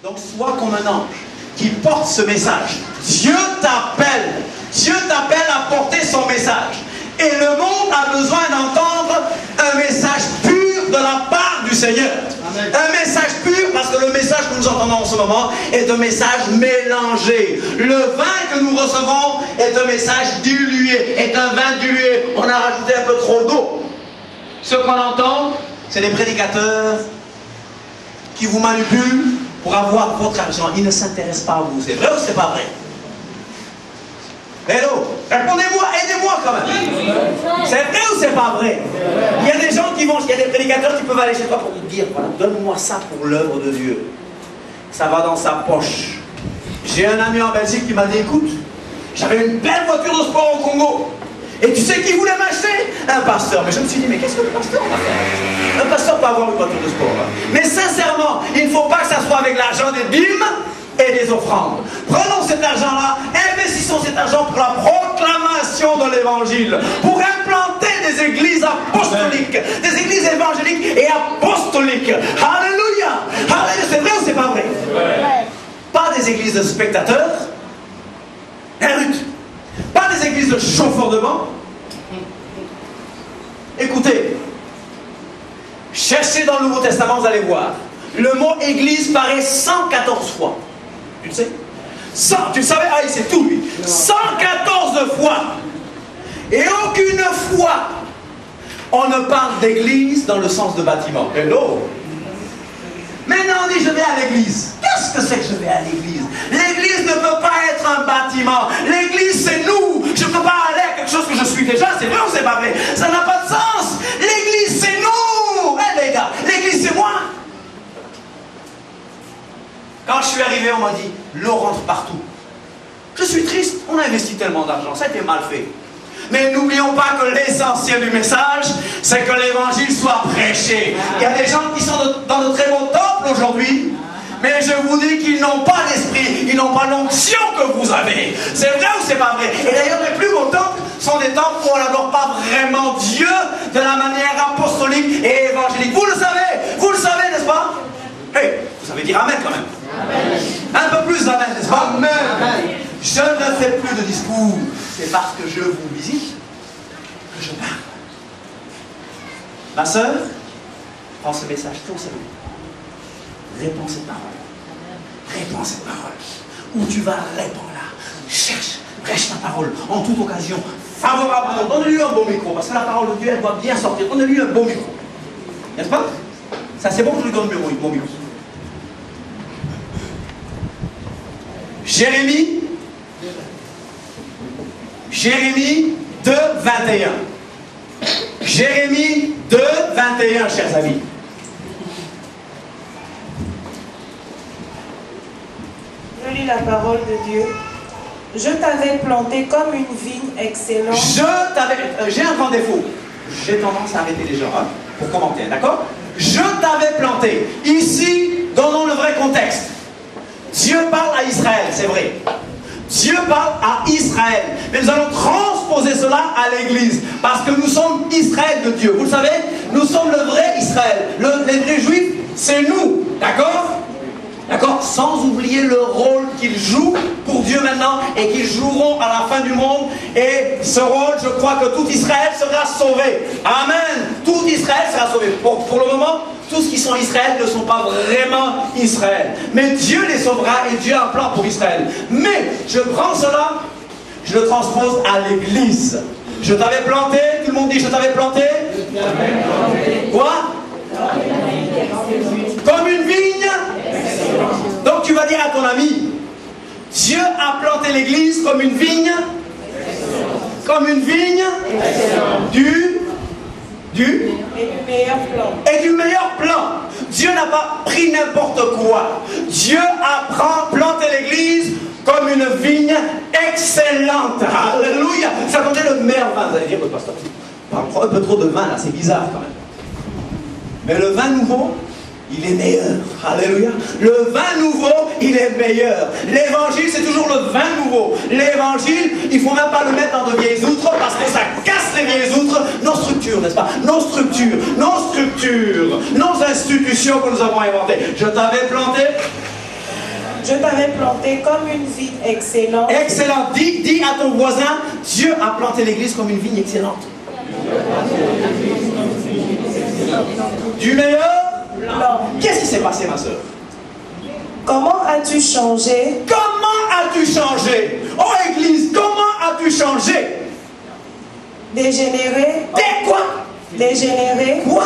Donc sois comme un ange qui porte ce message. Dieu t'appelle à porter son message. Et le monde a besoin d'entendre un message pur de la part du Seigneur. Amen. Un message pur, parce que le message que nous entendons en ce moment est un message mélangé. Le vin que nous recevons est un message dilué, est un vin dilué. On a rajouté un peu trop d'eau. Ce qu'on entend, c'est des prédicateurs qui vous manipulent pour avoir votre argent. Ils ne s'intéressent pas à vous. C'est vrai ou c'est pas vrai? Hello, répondez-moi, aidez-moi quand même. C'est vrai ou c'est pas vrai? Il y a des gens qui vont, il y a des prédicateurs qui peuvent aller chez toi pour te dire, voilà, donne-moi ça pour l'œuvre de Dieu. Ça va dans sa poche. J'ai un ami en Belgique qui m'a dit, écoute, j'avais une belle voiture de sport au Congo. Et tu sais qui voulait m'acheter? Un pasteur. Mais je me suis dit, mais qu'est-ce que le pasteur va faire? Un pasteur peut avoir une voiture de sport. Mais sincèrement, il ne faut pas que ça soit avec l'argent des dîmes et des offrandes. Prenons cet argent-là, investissons cet argent pour la proclamation de l'évangile, pour implanter des églises apostoliques, des églises évangéliques et apostoliques. Alléluia! Alléluia! C'est vrai ou c'est pas vrai? Pas des églises de spectateurs, Ruth. Pas des églises de chauffeurs de banc. Écoutez, cherchez dans le Nouveau Testament, vous allez voir. Le mot église paraît 114 fois. Tu le sais? 100, tu le savais? Ah, il sait tout lui. 114 fois. Et aucune fois, on ne parle d'église dans le sens de bâtiment. Hello? Maintenant on dit je vais à l'église. Qu'est-ce que c'est que je vais à l'église? L'église ne peut pas être un bâtiment. L'église c'est nous. Je ne peux pas aller à quelque chose que je suis déjà. C'est vrai ou c'est pas vrai? Ça n'a pas de sens. L'église c'est nous. Eh les gars, l'église c'est moi. Quand je suis arrivé, on m'a dit l'eau rentre partout. Je suis triste. On a investi tellement d'argent. Ça a été mal fait. Mais n'oublions pas que l'essentiel du message, c'est que l'évangile soit prêché. Il y a des gens qui sont dans de très beaux temples aujourd'hui, mais je vous dis qu'ils n'ont pas l'esprit, ils n'ont pas l'onction que vous avez. C'est vrai ou c'est pas vrai? Et d'ailleurs, les plus beaux temples sont des temples où on n'adore pas vraiment Dieu de la manière apostolique et évangélique. Vous le savez, n'est-ce pas? Hey, vous savez dire Amen quand même. Amen. Un peu plus d'Amen, n'est-ce pas? Amen. Amen. Je ne fais plus de discours. C'est parce que je vous visite que je parle. Ma sœur, prends ce message très au sérieux. Réponds cette parole. Réponds cette parole. Où tu vas, réponds-la. Cherche, prêche ta parole en toute occasion. Favorablement. Donne-lui un bon micro. Parce que la parole de Dieu, elle doit bien sortir. Donne-lui un bon micro. N'est-ce pas? Ça, c'est bon que je lui donne un bon micro. Jérémie 2, 21. Jérémie 2, 21, chers amis. Je lis la parole de Dieu. Je t'avais planté comme une vigne excellente. J'ai un grand défaut. J'ai tendance à arrêter les gens pour commenter, d'accord? Je t'avais planté. Ici, donnons le vrai contexte. Dieu parle à Israël, c'est vrai. Dieu parle à Israël. Mais nous allons transposer cela à l'Église. Parce que nous sommes Israël de Dieu. Vous le savez, nous sommes le vrai Israël. Les vrais Juifs, c'est nous. D'accord? D'accord? Sans oublier le rôle qu'ils jouent pour Dieu maintenant et qu'ils joueront à la fin du monde. Et ce rôle, je crois que tout Israël sera sauvé. Amen. Tout Israël sera sauvé. Pour le moment, tous qui sont Israël ne sont pas vraiment Israël. Mais Dieu les sauvera et Dieu a un plan pour Israël. Mais je prends cela, je le transpose à l'Église. Je t'avais planté, tout le monde dit je t'avais planté. Quoi? Comme une vigne. Donc tu vas dire à ton ami, Dieu a planté l'Église comme une vigne. Comme une vigne. Et du meilleur plan. Dieu n'a pas pris n'importe quoi. Dieu a planté l'église comme une vigne excellente. Alléluia. Ça contenait le meilleur vin. Vous allez dire, pasteur, un peu trop de vin là, c'est bizarre quand même. Mais le vin nouveau, il est meilleur. Alléluia. Le vin nouveau, il est meilleur. L'évangile, c'est toujours le vin nouveau. L'évangile, il ne faut même pas le mettre dans de vieilles outres parce que ça casse les vieilles outres. Nos structures, n'est-ce pas? Nos structures, nos institutions que nous avons inventées. Je t'avais planté t'avais planté comme une vigne excellente. Excellent. Dis à ton voisin, Dieu a planté l'église comme une vigne excellente. Du meilleur Blanc. Qu'est-ce qui s'est passé, ma soeur? Comment as-tu changé? Comment as-tu changé? Oh Église, comment as-tu changé? Dégénéré? T'es quoi? Dégénéré? Quoi?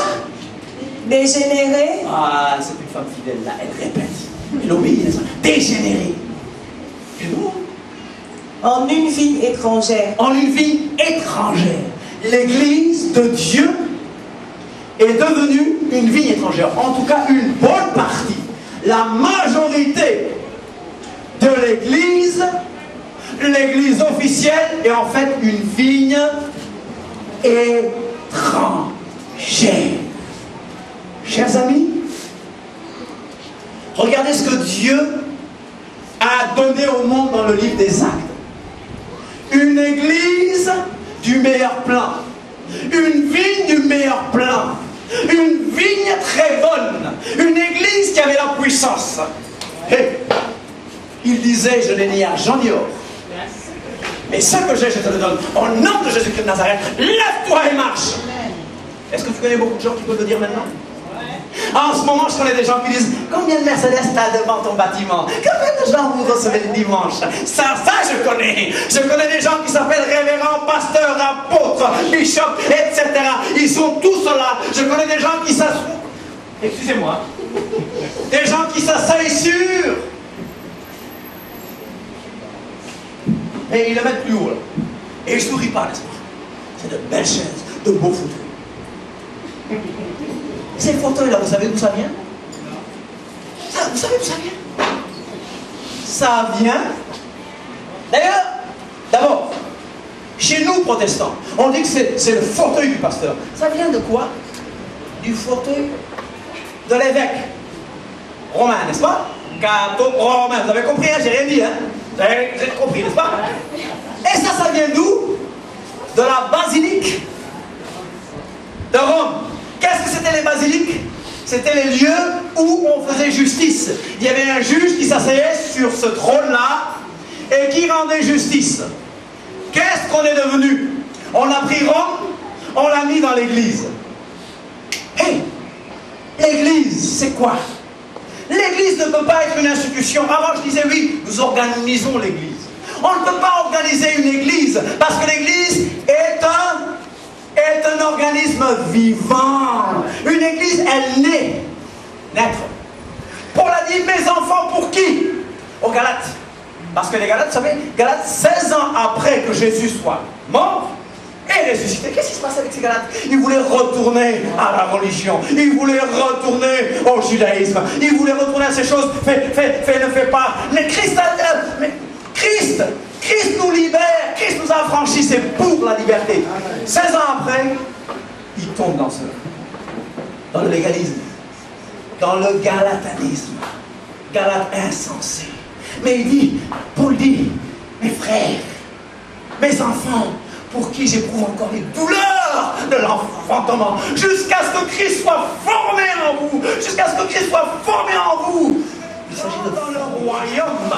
Dégénéré? Ah, c'est une femme fidèle là, elle répète. Elle obéit, n'est-ce pas? Dégénérée. Et nous? En une vigne étrangère. En une vie étrangère. L'église de Dieu est devenue une vie étrangère. En tout cas, une bonne partie. La majorité de l'église, l'église officielle, est en fait une vigne étrangère. Chers amis, regardez ce que Dieu a donné au monde dans le livre des Actes. Une église du meilleur plan. Une vigne du meilleur plan. Une vigne très bonne. Une église qui avait la puissance. Et il disait, je n'ai ni argent ni or. Mais ce que j'ai, je te le donne. Au nom de Jésus-Christ de Nazareth, lève-toi et marche. Est-ce que tu connais beaucoup de gens qui peuvent le dire maintenant? En ce moment, je connais des gens qui disent « Combien de Mercedes t'as devant ton bâtiment? Combien de gens vous recevez le dimanche ?» Ça, je connais. Je connais des gens qui s'appellent révérends, pasteurs, apôtres, bishops, etc. Ils sont tous là. Je connais des gens qui s'assoient. Excusez-moi. Des gens qui s'asseyent sur. Et ils le mettent plus haut, là. Et ils ne sourient pas, n'est-ce pas? C'est de belles chaises, de beaux fauteuils. Ces fauteuils-là, vous savez d'où ça vient? Vous savez d'où ça vient? Ça vient. D'ailleurs, d'abord, chez nous, protestants, on dit que c'est le fauteuil du pasteur. Ça vient de quoi? Du fauteuil de l'évêque romain, n'est-ce pas? Romain, vous avez compris, hein? J'ai rien dit, hein? Vous avez compris, n'est-ce pas? Et ça vient d'où? De la basilique de Rome. Qu'est-ce que c'était les basiliques? C'était les lieux où on faisait justice. Il y avait un juge qui s'asseyait sur ce trône-là et qui rendait justice. Qu'est-ce qu'on est devenu? On a pris Rome, on l'a mis dans l'église. Hé! L'église, c'est quoi? L'église ne peut pas être une institution. Avant, je disais oui, nous organisons l'église. On ne peut pas organiser une église parce que l'église est un organisme vivant. Une église, elle naît. Naître. Paul a dit, mes enfants, pour qui? Aux Galates. Parce que les Galates, vous savez, Galates, 16 ans après que Jésus soit mort et ressuscité, qu'est-ce qui se passe avec ces Galates? Ils voulaient retourner à la religion. Ils voulaient retourner au judaïsme. Ils voulaient retourner à ces choses. Fais, ne fais pas. Mais Christ nous libère. Christ nous a affranchis. C'est pour la liberté. 16 ans après, il tombe dans cela. Dans le légalisme. Dans le galatanisme. Galate insensé. Mais il dit, Paul dit, mes frères, mes enfants, pour qui j'éprouve encore les douleurs de l'enfantement, jusqu'à ce que Christ soit formé en vous, jusqu'à ce que Christ soit formé en vous. Il s'agit de dans le royaume